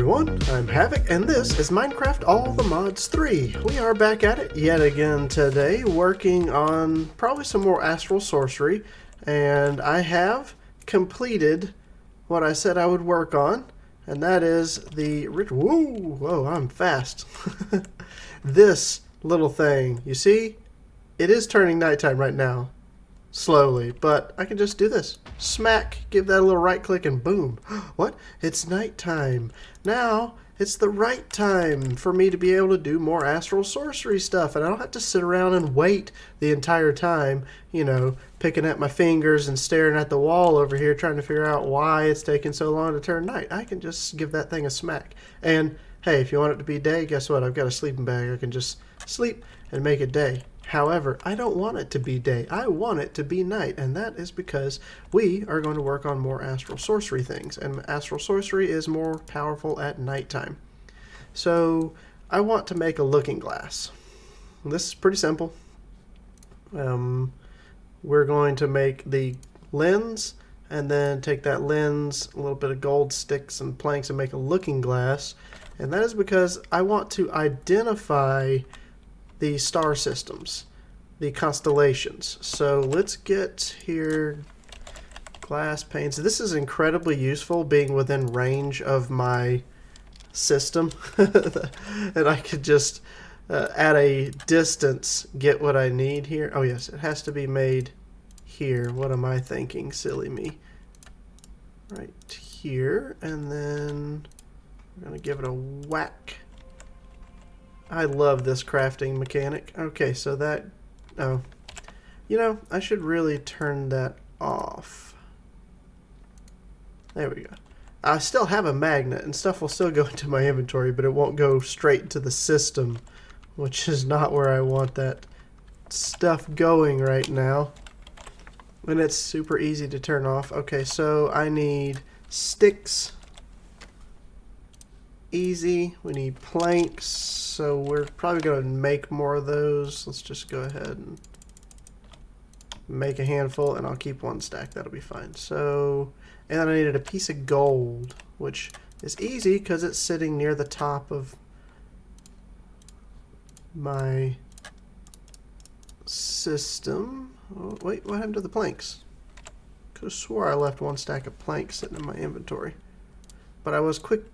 everyone, I'm Havoc, and this is Minecraft All the Mods 3. We are back at it yet again today, working on probably some more astral sorcery, and I have completed what I said I would work on, and that is the... Whoa, I'm fast. This little thing, you see? It is turning nighttime right now. Slowly, but I can just do this. Smack, give that a little right click and boom. What? It's nighttime. Now, it's the right time for me to be able to do more astral sorcery stuff, and I don't have to sit around and wait the entire time, you know, picking at my fingers and staring at the wall over here trying to figure out why it's taking so long to turn night. I can just give that thing a smack. And hey, if you want it to be day, guess what? I've got a sleeping bag. I can just sleep and make it day. However, I don't want it to be day. I want it to be night, and that is because we are going to work on more astral sorcery things, and astral sorcery is more powerful at nighttime. So I want to make a looking glass. This is pretty simple. We're going to make the lens, and then take that lens, a little bit of gold sticks and planks, and make a looking glass. And that is because I want to identify the star systems, the constellations. So let's get here glass panes. This is incredibly useful being within range of my system and I could just at a distance get what I need here. Oh yes, it has to be made here. What am I thinking? Silly me. Right here, and then we're gonna give it a whack. I love this crafting mechanic. Okay, so that... Oh. You know, I should really turn that off. There we go. I still have a magnet, and stuff will still go into my inventory, but it won't go straight into the system, which is not where I want that stuff going right now. And it's super easy to turn off. Okay, so I need sticks. Easy. We need planks, so we're probably going to make more of those. Let's just go ahead and make a handful, and I'll keep one stack. That'll be fine. So, and then I needed a piece of gold, which is easy because it's sitting near the top of my system. Oh, wait, what happened to the planks? Could have swore I left one stack of planks sitting in my inventory, but I was quickly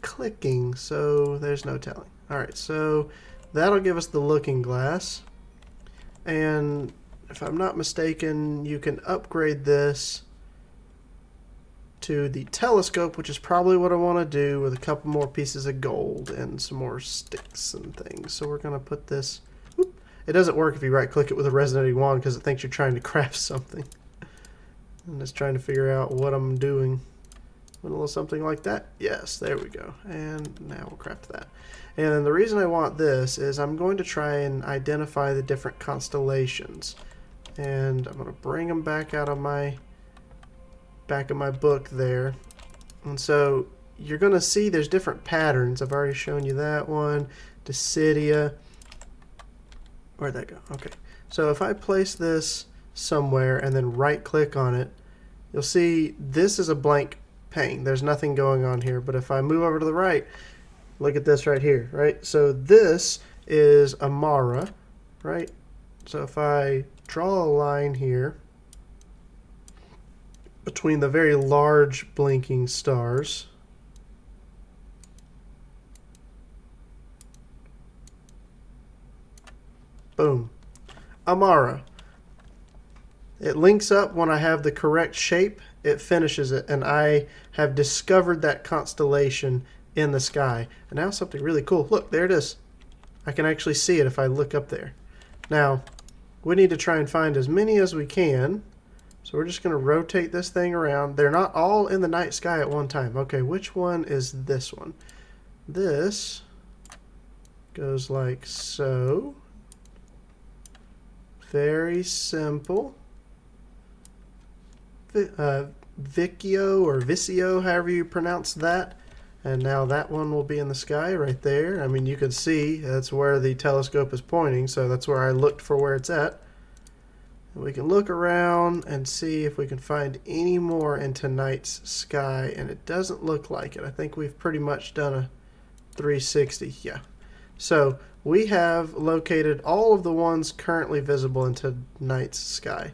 clicking, so there's no telling. Alright, so that'll give us the looking glass, and if I'm not mistaken, you can upgrade this to the telescope, which is probably what I want to do with a couple more pieces of gold and some more sticks and things. So we're going to put this... Whoop, it doesn't work if you right click it with a resonating wand because it thinks you're trying to craft something. And it's trying to figure out what I'm doing. A little something like that. Yes, there we go. And now we'll craft that. And then the reason I want this is I'm going to try and identify the different constellations. And I'm going to bring them back out of my back of my book there. And so you're going to see there's different patterns. I've already shown you that one. Decidia. Where'd that go? Okay. So if I place this somewhere and then right click on it, you'll see this is a blank pane. There's nothing going on here, but if I move over to the right, look at this right here, right? So this is Amara, right? So if I draw a line here between the very large blinking stars, boom, Amara. It links up when I have the correct shape. It finishes it, and I have discovered that constellation in the sky. And now something really cool. Look, there it is. I can actually see it if I look up there. Now, we need to try and find as many as we can. So we're just going to rotate this thing around. They're not all in the night sky at one time. Okay, which one is this one? This goes like so. Very simple. Vicio or Vicio, however you pronounce that. And now that one will be in the sky right there. I mean, you can see that's where the telescope is pointing, so that's where I looked for where it's at. And we can look around and see if we can find any more in tonight's sky, and it doesn't look like it. I think we've pretty much done a 360. Yeah. So we have located all of the ones currently visible in tonight's sky.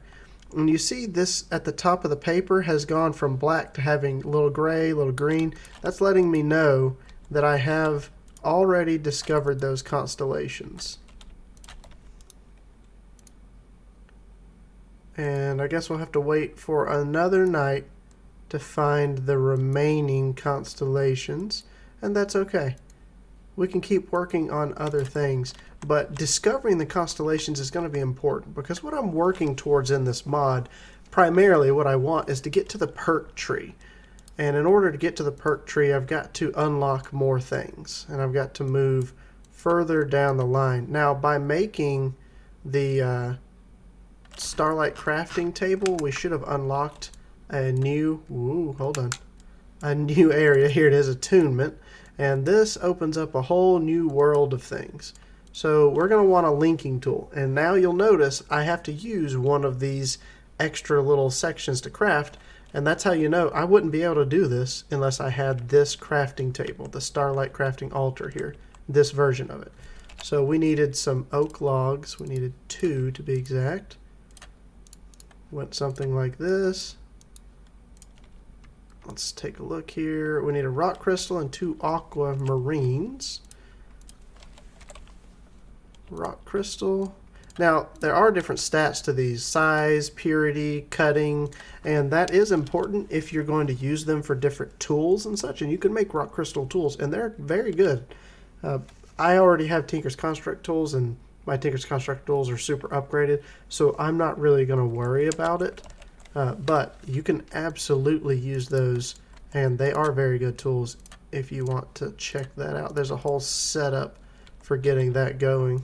And you see this at the top of the paper has gone from black to having a little gray, a little green. That's letting me know that I have already discovered those constellations. And I guess we'll have to wait for another night to find the remaining constellations, and that's okay. We can keep working on other things, but discovering the constellations is going to be important, because what I'm working towards in this mod, primarily what I want is to get to the perk tree. And in order to get to the perk tree, I've got to unlock more things, and I've got to move further down the line. Now, by making the Starlight crafting table, we should have unlocked a new, a new area. Here it is, Attunement, and this opens up a whole new world of things. So we're going to want a linking tool, and now you'll notice I have to use one of these extra little sections to craft, and that's how you know I wouldn't be able to do this unless I had this crafting table, the Starlight crafting altar here, this version of it. So we needed some oak logs. We needed 2 to be exact. Went something like this. Let's take a look here. We need a rock crystal and 2 aquamarines. Rock crystal. Now, there are different stats to these: size, purity, cutting, and that is important if you're going to use them for different tools and such, and you can make rock crystal tools, and they're very good. I already have Tinker's Construct tools, and my Tinker's Construct tools are super upgraded, so I'm not really going to worry about it. But you can absolutely use those, and they are very good tools if you want to check that out. There's a whole setup for getting that going.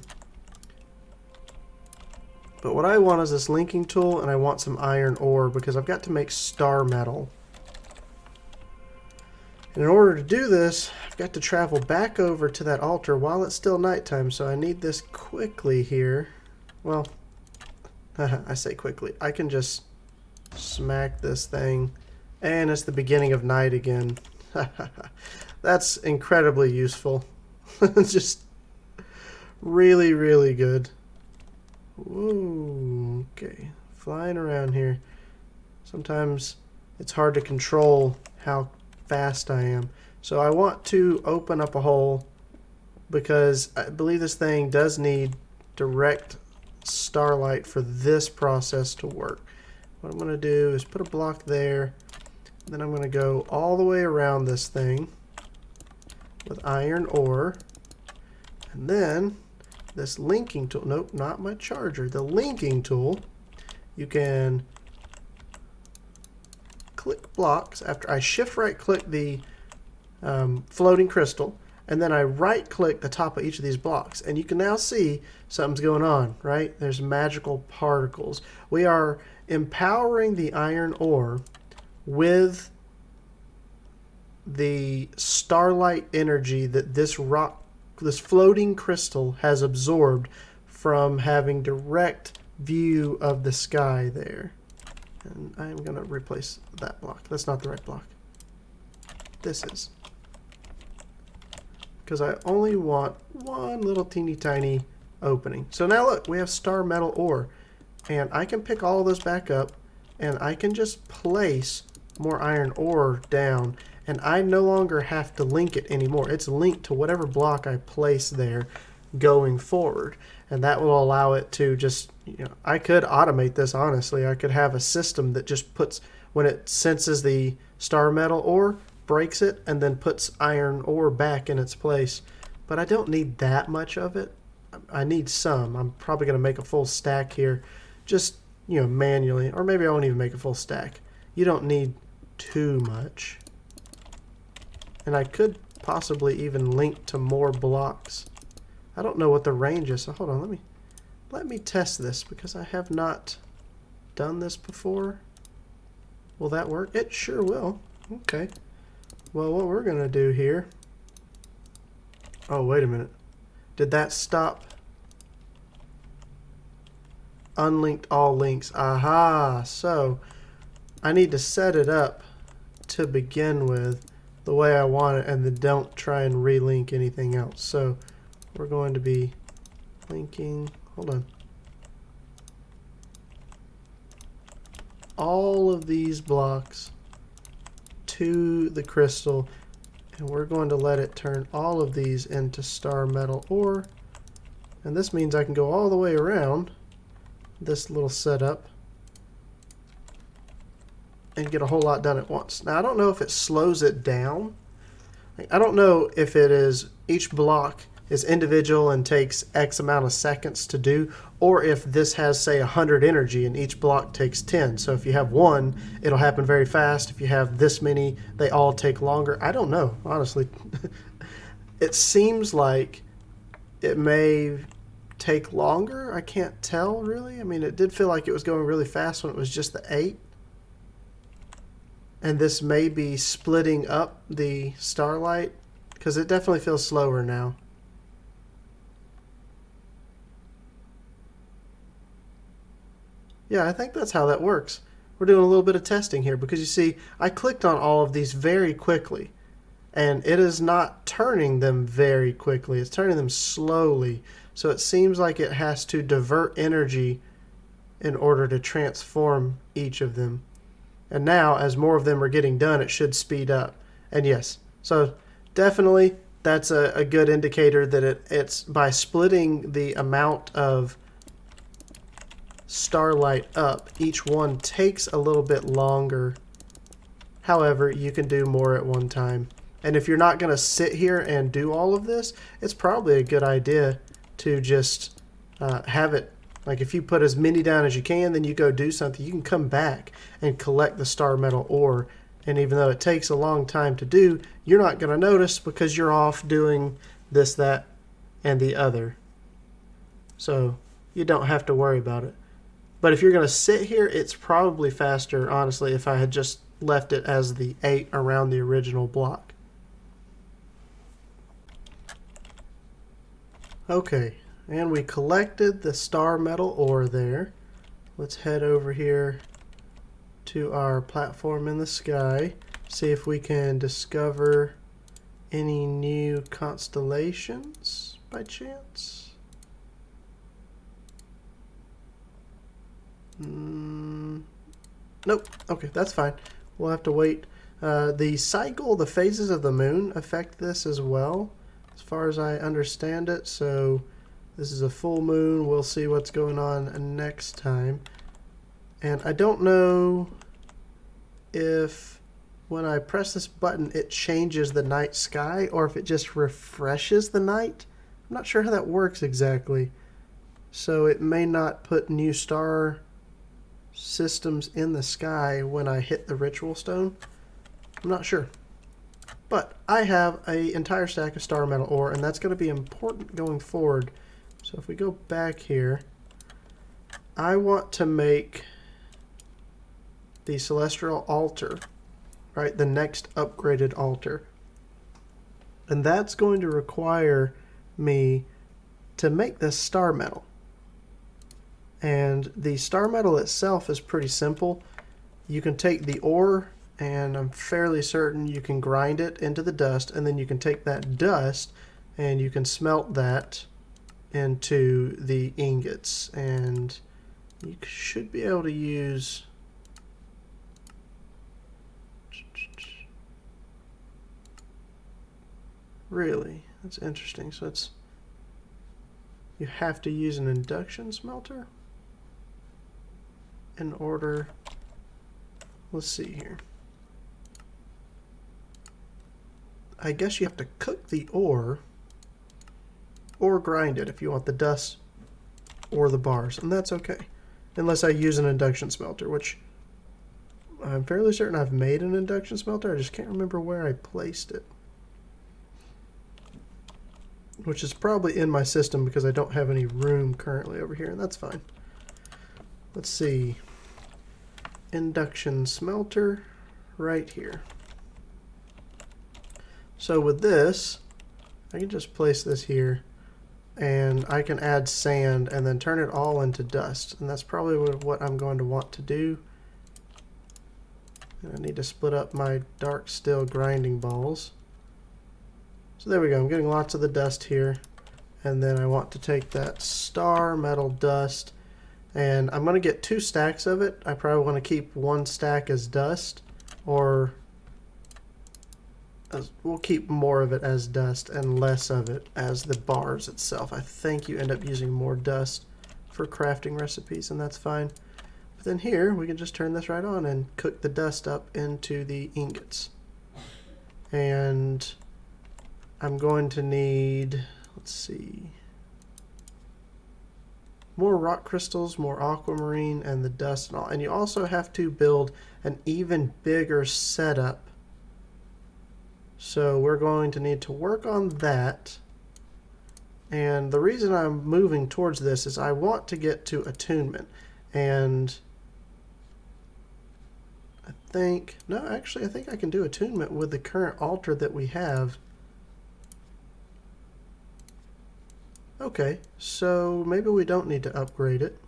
But what I want is this linking tool, and I want some iron ore because I've got to make star metal. And in order to do this, I've got to travel back over to that altar while it's still nighttime, so I need this quickly here. Well, I say quickly. I can just smack this thing, and it's the beginning of night again. That's incredibly useful. Just really, really good. Whoa, okay. Flying around here. Sometimes it's hard to control how fast I am. So I want to open up a hole because I believe this thing does need direct starlight for this process to work. What I'm going to do is put a block there, then I'm going to go all the way around this thing with iron ore, and then this linking tool, nope, not my charger, the linking tool, you can click blocks after I shift right click the floating crystal, and then I right click the top of each of these blocks, and you can now see something's going on, right? There's magical particles. We are empowering the iron ore with the starlight energy that this floating crystal has absorbed from having direct view of the sky there. And I'm going to replace that block. That's not the right block. This is. Because I only want one little teeny tiny opening. So now look, we have star metal ore. And I can pick all of those back up, and I can just place more iron ore down, and I no longer have to link it anymore. It's linked to whatever block I place there going forward, and that will allow it to just, I could automate this, honestly. I could have a system that just puts, when it senses the star metal ore, breaks it, and then puts iron ore back in its place. But I don't need that much of it. I need some. I'm probably going to make a full stack here, just, manually, or maybe I won't even make a full stack. You don't need too much. And I could possibly even link to more blocks. I don't know what the range is, so hold on, let me test this, because I have not done this before. Will that work? It sure will. Okay. Well, what we're gonna do here, oh, wait a minute. Did that stop? Unlinked all links. Aha! So I need to set it up to begin with the way I want it, and then don't try and relink anything else. So we're going to be linking, hold on, all of these blocks to the crystal, and we're going to let it turn all of these into star metal ore. And this means I can go all the way around this little setup and get a whole lot done at once. Now I don't know if it slows it down. I don't know if it is each block is individual and takes X amount of seconds to do, or if this has, say, 100 energy and each block takes 10. So if you have one, it'll happen very fast. If you have this many, they all take longer. I don't know, honestly. It seems like it may take longer. I can't tell, really. I mean, it did feel like it was going really fast when it was just the 8. And this may be splitting up the starlight, because it definitely feels slower now. Yeah, I think that's how that works. We're doing a little bit of testing here, because you see, I clicked on all of these very quickly, and it is not turning them very quickly. It's turning them slowly. So it seems like it has to divert energy in order to transform each of them. And now, as more of them are getting done, it should speed up. And yes, so definitely that's a good indicator that it's by splitting the amount of starlight up, each one takes a little bit longer. However, you can do more at one time. And if you're not going to sit here and do all of this, it's probably a good idea to just have it. Like if you put as many down as you can, then you go do something, you can come back and collect the star metal ore. And even though it takes a long time to do, you're not going to notice because you're off doing this, that, and the other. So you don't have to worry about it. But if you're going to sit here, it's probably faster, honestly, if I had just left it as the 8 around the original block. Okay, and we collected the star metal ore there. Let's head over here to our platform in the sky, see if we can discover any new constellations by chance. Nope. Okay, that's fine. We'll have to wait. The cycle, the phases of the moon affect this as well, as far as I understand it. So this is a full moon. We'll see what's going on next time. And I don't know if when I press this button it changes the night sky or if it just refreshes the night. I'm not sure how that works exactly. So it may not put new star systems in the sky when I hit the ritual stone. I'm not sure. But I have an entire stack of star metal ore, and that's going to be important going forward. So if we go back here, I want to make the celestial altar, right? The next upgraded altar. And that's going to require me to make this star metal. And the star metal itself is pretty simple. You can take the ore, and I'm fairly certain you can grind it into the dust, and then you can take that dust and you can smelt that into the ingots. And you should be able to use... Really? That's interesting. So it's... You have to use an induction smelter in order... Let's see here. I guess you have to cook the ore or grind it if you want the dust or the bars, and that's okay. Unless I use an induction smelter, which I'm fairly certain I've made an induction smelter. I just can't remember where I placed it. Which is probably in my system because I don't have any room currently over here, and that's fine. Let's see. Induction smelter right here. So with this, I can just place this here, and I can add sand and then turn it all into dust. And that's probably what I'm going to want to do. And I need to split up my dark steel grinding balls. So there we go. I'm getting lots of the dust here. And then I want to take that star metal dust, and I'm going to get 2 stacks of it. I probably want to keep 1 stack as dust, or we'll keep more of it as dust and less of it as the bars itself. I think you end up using more dust for crafting recipes, and that's fine. But then here we can just turn this right on and cook the dust up into the ingots. And I'm going to need, let's see, more rock crystals, more aquamarine, and the dust and all. And you also have to build an even bigger setup. So we're going to need to work on that. And the reason I'm moving towards this is I want to get to attunement. And I think I can do attunement with the current altar that we have. Okay, so maybe we don't need to upgrade it.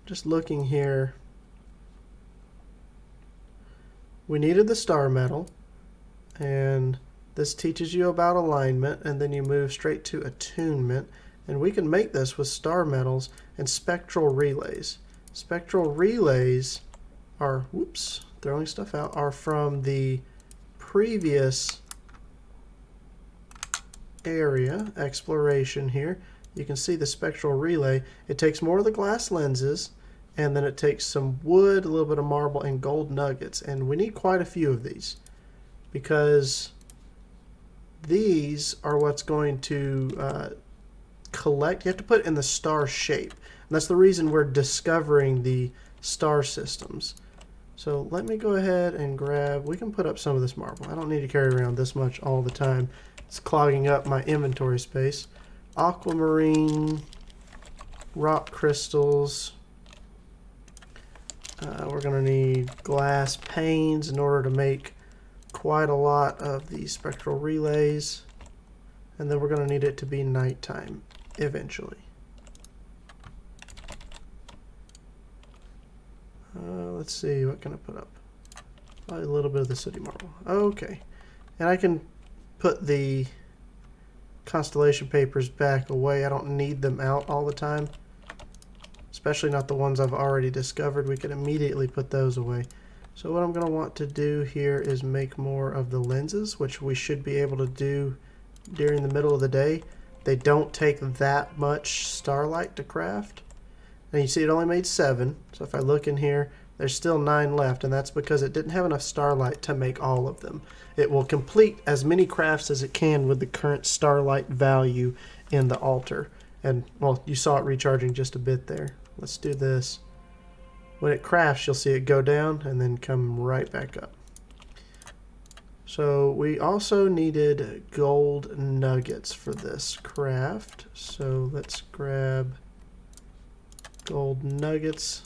Just looking here, we needed the star metal, and this teaches you about alignment, and then you move straight to attunement, and we can make this with star metals and spectral relays. Spectral relays are, whoops, throwing stuff out, are from the previous area exploration here. You can see the spectral relay. It takes more of the glass lenses, and then it takes some wood, a little bit of marble, and gold nuggets, and we need quite a few of these because these are what's going to collect. You have to put it in the star shape, and that's the reason we're discovering the star systems. So let me go ahead and grab, we can put up some of this marble. I don't need to carry around this much all the time. It's clogging up my inventory space. Aquamarine, rock crystals. We're going to need glass panes in order to make quite a lot of these spectral relays. And then we're going to need it to be nighttime eventually. Let's see, what can I put up? Probably a little bit of the city marble. Okay. And I can put the constellation papers back away. I don't need them out all the time, especially not the ones I've already discovered. We can immediately put those away. So what I'm going to want to do here is make more of the lenses, which we should be able to do during the middle of the day. They don't take that much starlight to craft. And you see it only made 7. So if I look in here, there's still 9 left, and that's because it didn't have enough starlight to make all of them. It will complete as many crafts as it can with the current starlight value in the altar. And, well, you saw it recharging just a bit there. Let's do this. When it crafts, you'll see it go down and then come right back up. So we also needed gold nuggets for this craft. So let's grab gold nuggets.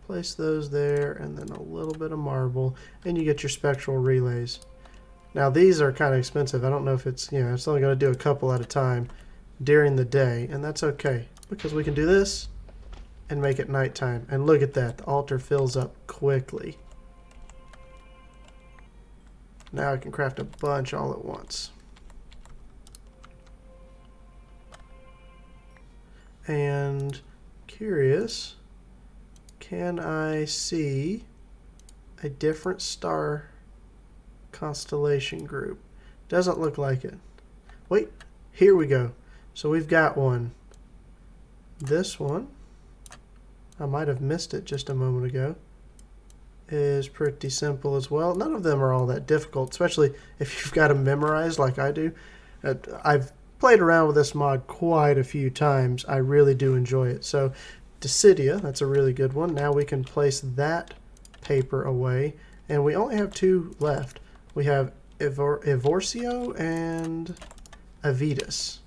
Place those there, and then a little bit of marble, and you get your spectral relays. Now these are kind of expensive. I don't know if it's, it's only going to do a couple at a time during the day, and that's okay because we can do this and make it nighttime. And look at that, the altar fills up quickly. Now I can craft a bunch all at once. And curious, can I see a different star constellation group? Doesn't look like it. Wait, here we go. So we've got one. This one, I might have missed it just a moment ago, is pretty simple as well. None of them are all that difficult, especially if you've got them memorized like I do. I've played around with this mod quite a few times. I really do enjoy it. So Decidia, that's a really good one. Now we can place that paper away, and we only have 2 left. We have Evorcio and Avitus.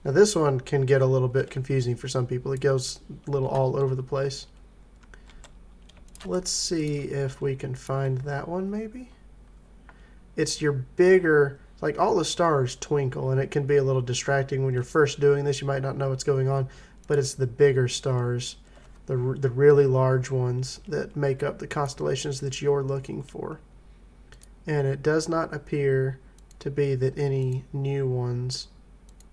Now this one can get a little bit confusing for some people. It goes a little all over the place. Let's see if we can find that one maybe. It's your bigger It's like all the stars twinkle, and it can be a little distracting when you're first doing this. You might not know what's going on, but it's the bigger stars, the really large ones that make up the constellations that you're looking for. And it does not appear to be that any new ones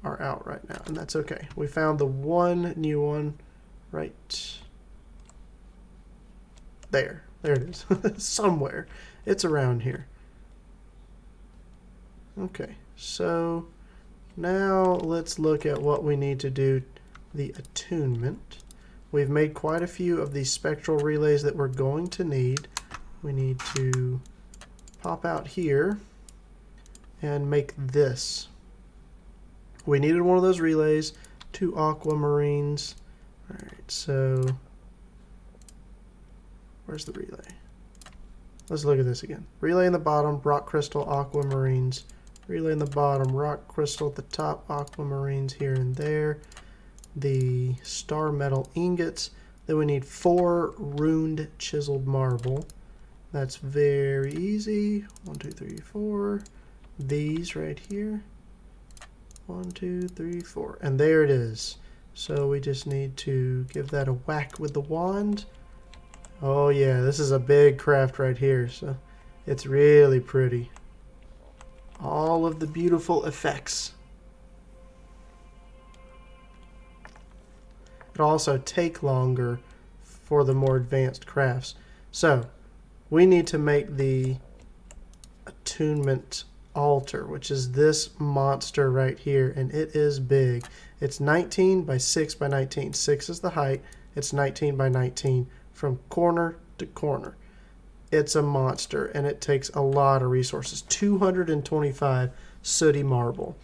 are out right now, and that's okay. We found the one new one right there. There it is. Somewhere. It's around here. Okay, so now let's look at what we need to do the attunement. We've made quite a few of these spectral relays that we're going to need. We need to pop out here and make this. We needed one of those relays, 2 aquamarines. Alright, so where's the relay? Let's look at this again. Relay in the bottom, rock crystal, aquamarines. Relay in the bottom, rock crystal at the top, aquamarines here and there. The star metal ingots. Then we need 4 runed chiseled marble. That's very easy. 1, 2, 3, 4. These right here. 1, 2, 3, 4. And there it is. So we just need to give that a whack with the wand. Oh yeah, this is a big craft right here. So it's really pretty. All of the beautiful effects. It'll also take longer for the more advanced crafts. So we need to make the attunement altar, which is this monster right here, and it is big. It's 19 by 6 by 19. 6 is the height. It's 19 by 19 from corner to corner. It's a monster, and it takes a lot of resources. 225 sooty marble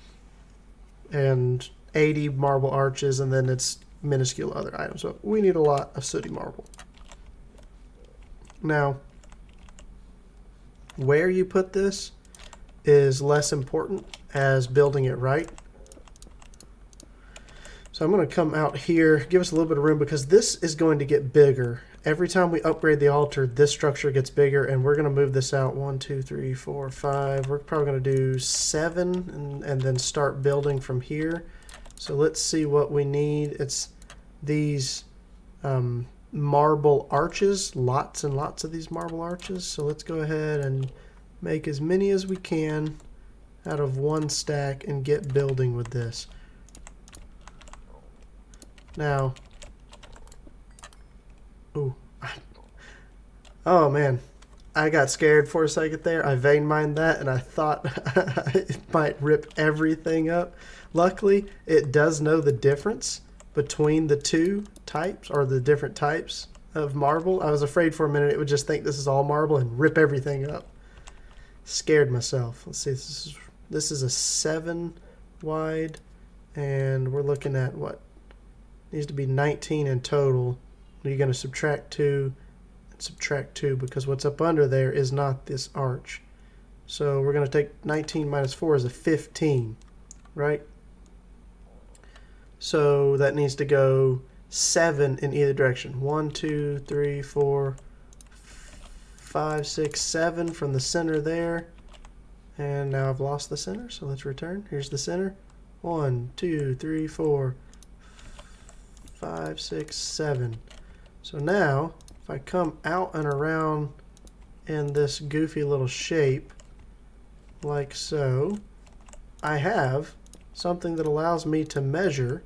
and 80 marble arches, and then it's minuscule other items. So we need a lot of sooty marble. Now, where you put this is less important as building it right. So I'm going to come out here, give us a little bit of room, because this is going to get bigger. Every time we upgrade the altar, this structure gets bigger, and we're going to move this out 1, 2, 3, 4, 5. We're probably going to do 7 and then start building from here. So let's see what we need. It's these marble arches, lots and lots of these marble arches. So let's go ahead and make as many as we can out of one stack and get building with this. Now, ooh, oh man, I got scared for a second there. I vein mined that and I thought it might rip everything up. Luckily, it does know the difference between the two types, or the different types of marble. I was afraid for a minute it would just think this is all marble and rip everything up. Scared myself. Let's see, this is a 7 wide, and we're looking at what needs to be 19 in total. You're going to subtract 2 and subtract 2, because what's up under there is not this arch. So we're going to take 19 minus 4 is a 15, right? So that needs to go 7 in either direction. 1, 2, 3, 4, 5, 6, 7 from the center there. And now I've lost the center, so let's return. Here's the center. 1, 2, 3, 4, 5, 6, 7. So now, if I come out and around in this goofy little shape, like so, I have something that allows me to measure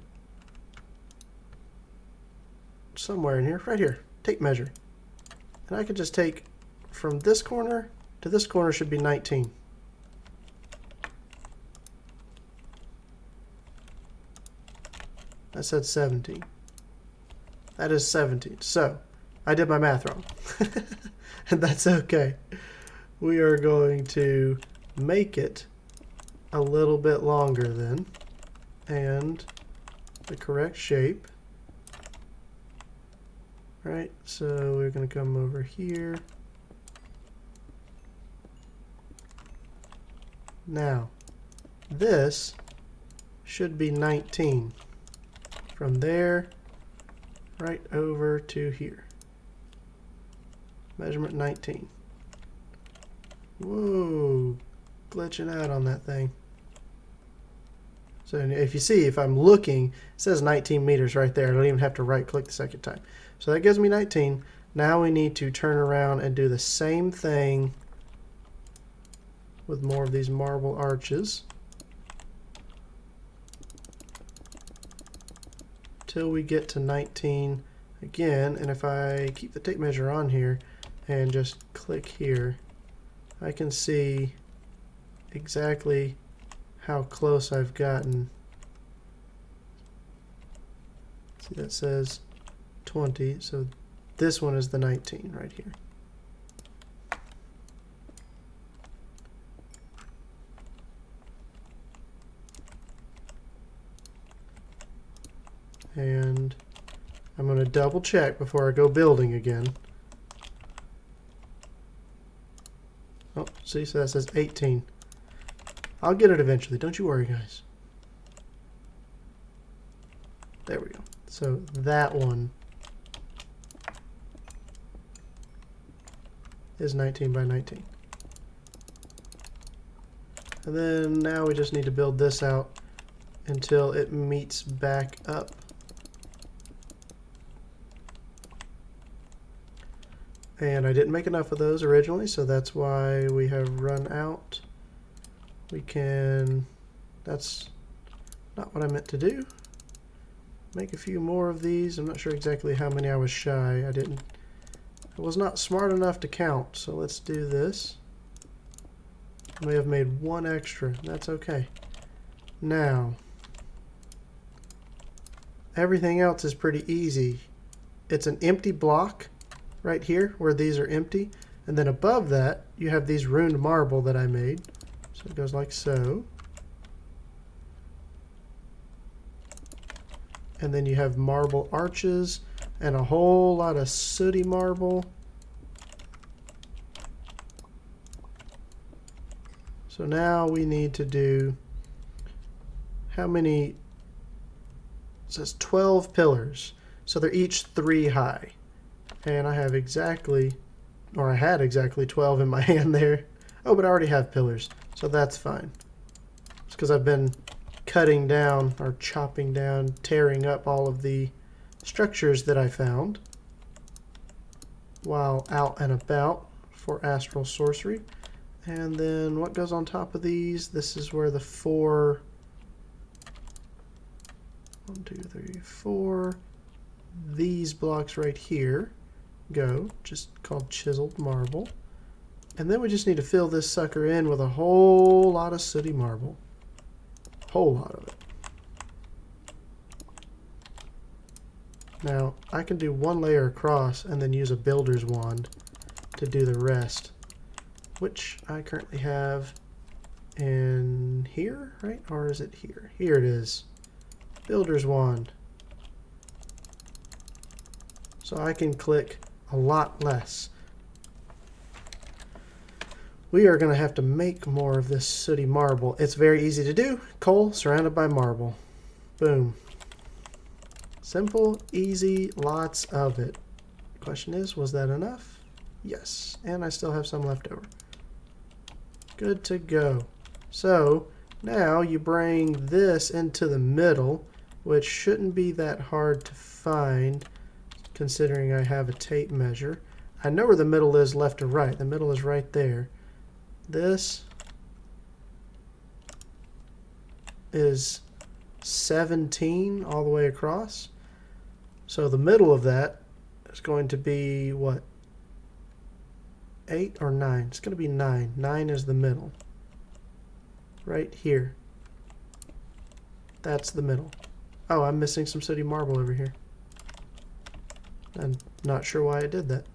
somewhere in here, right here, tape measure. And I could just take from this corner to this corner should be 19. I said 17. That is 17. So, I did my math wrong. And that's okay. We are going to make it a little bit longer then, and the correct shape. Right, so we're going to come over here. Now, this should be 19. From there, right over to here. Measurement 19. Whoa, glitching out on that thing. So if you see, if I'm looking, it says 19 meters right there. I don't even have to right click the second time. So that gives me 19. Now we need to turn around and do the same thing with more of these marble arches till we get to 19 again. And if I keep the tape measure on here and just click here, I can see exactly how close I've gotten. See, that says 20, so this one is the 19 right here. And I'm going to double check before I go building again. Oh, see, so that says 18. I'll get it eventually, don't you worry, guys. There we go. So that one is 19 by 19. And then now we just need to build this out until it meets back up. And I didn't make enough of those originally, so that's why we have run out. We can, that's not what I meant to do. Make a few more of these. I'm not sure exactly how many I was shy. I was not smart enough to count, so let's do this. I may have made one extra. That's okay. Now, everything else is pretty easy. It's an empty block right here where these are empty, and then above that you have these runed marble that I made. So it goes like so. And then you have marble arches and a whole lot of sooty marble. So now we need to do, how many? It says 12 pillars. So they're each 3 high. And I have exactly, or I had exactly 12 in my hand there. Oh, but I already have pillars, so that's fine. It's because I've been cutting down or chopping down, tearing up all of the structures that I found while out and about for astral sorcery. And then what goes on top of these? This is where the 4, 1, 2, 3, 4, these blocks right here go, just called chiseled marble. And then we just need to fill this sucker in with a whole lot of sooty marble. Whole lot of it. Now, I can do one layer across and then use a builder's wand to do the rest, which I currently have in here, right? Or is it here? Here it is. Builder's wand. So I can click a lot less. We are going to have to make more of this sooty marble. It's very easy to do. Coal surrounded by marble. Boom. Simple, easy, lots of it. Question is, was that enough? Yes. And I still have some left over. Good to go. So now you bring this into the middle, which shouldn't be that hard to find, considering I have a tape measure. I know where the middle is left to right. The middle is right there. This is 17 all the way across. So the middle of that is going to be what? 8 or 9? It's going to be 9. 9 is the middle. Right here. That's the middle. Oh, I'm missing some sooty marble over here. I'm not sure why I did that.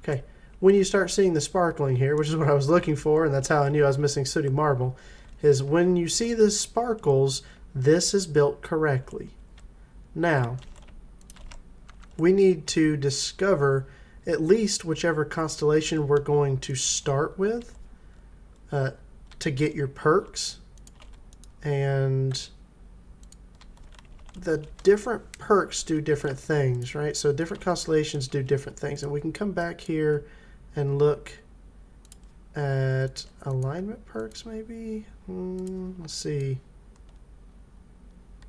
Okay, when you start seeing the sparkling here, which is what I was looking for, and that's how I knew I was missing sooty marble, is when you see the sparkles, this is built correctly. Now, we need to discover at least whichever constellation we're going to start with to get your perks. And the different perks do different things, right? So different constellations do different things. And we can come back here and look at alignment perks, maybe? Let's see.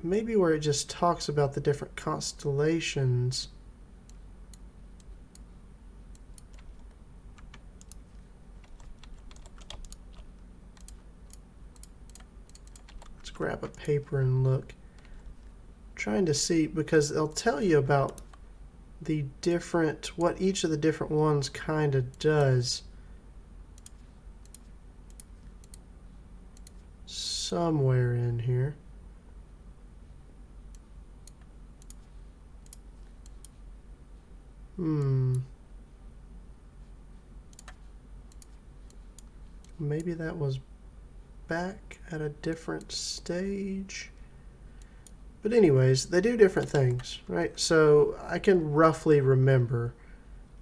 Maybe where it just talks about the different constellations. Let's grab a paper and look. Trying to see, because they'll tell you about the different, what each of the different ones kind of does. Somewhere in here. Maybe that was back at a different stage. But anyways, they do different things, right? So I can roughly remember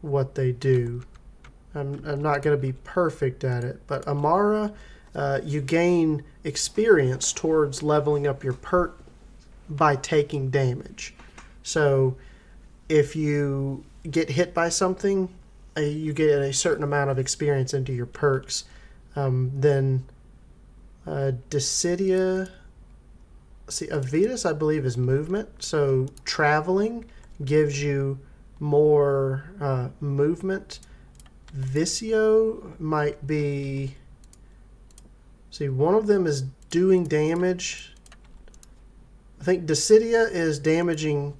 what they do. I'm not going to be perfect at it, but Amara, you gain experience towards leveling up your perk by taking damage. So if you get hit by something, you get a certain amount of experience into your perks. Then Decidia, see, Avitas I believe is movement, so traveling gives you more movement. Visio might be, see, one of them is doing damage. I think Decidia is damaging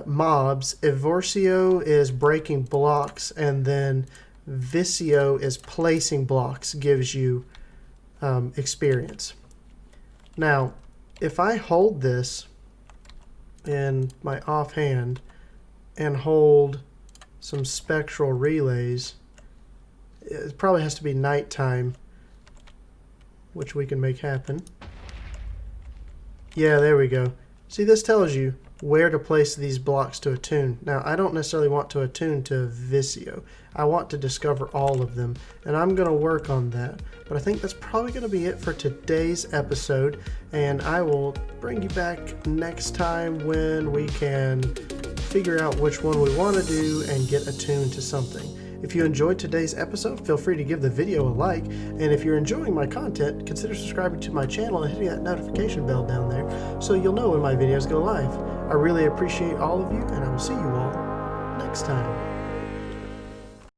mobs, Evorcio is breaking blocks, and then Visio is placing blocks, gives you experience. Now, if I hold this in my offhand and hold some spectral relays, it probably has to be nighttime, which we can make happen. Yeah, there we go. See, this tells you where to place these blocks to attune. Now, I don't necessarily want to attune to Visio. I want to discover all of them, and I'm going to work on that. But I think that's probably going to be it for today's episode, and I will bring you back next time when we can figure out which one we want to do and get attuned to something. If you enjoyed today's episode, feel free to give the video a like, and if you're enjoying my content, consider subscribing to my channel and hitting that notification bell down there so you'll know when my videos go live. I really appreciate all of you, and I will see you all next time.